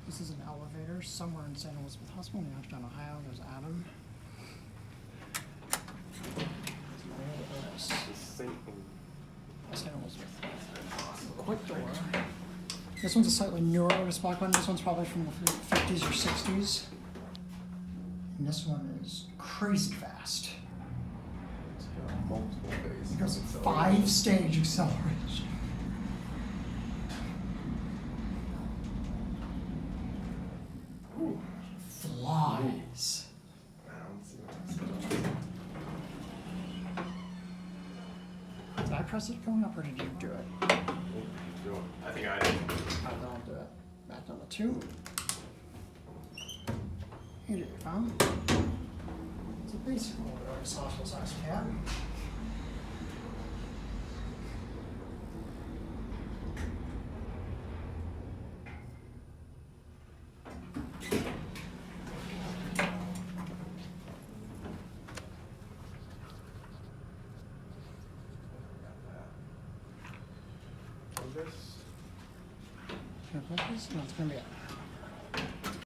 This is an elevator somewhere in St. Elizabeth Hospital in Youngstown, Ohio. There's Adam. Otis. St. Elizabeth. Quick door. This one's a slightly newer Otis Bldg one. This one's probably from the 50s or 60s. And this one is crazy fast. Multiple phase. It goes 5-stage acceleration. Ooh, flies. Did I press it going up or did you do it? I think I did. Alright, then I'll do it. Back number 2. Here you go. It's a basic hospital size cab. This? Can I put this? No, it's gonna be a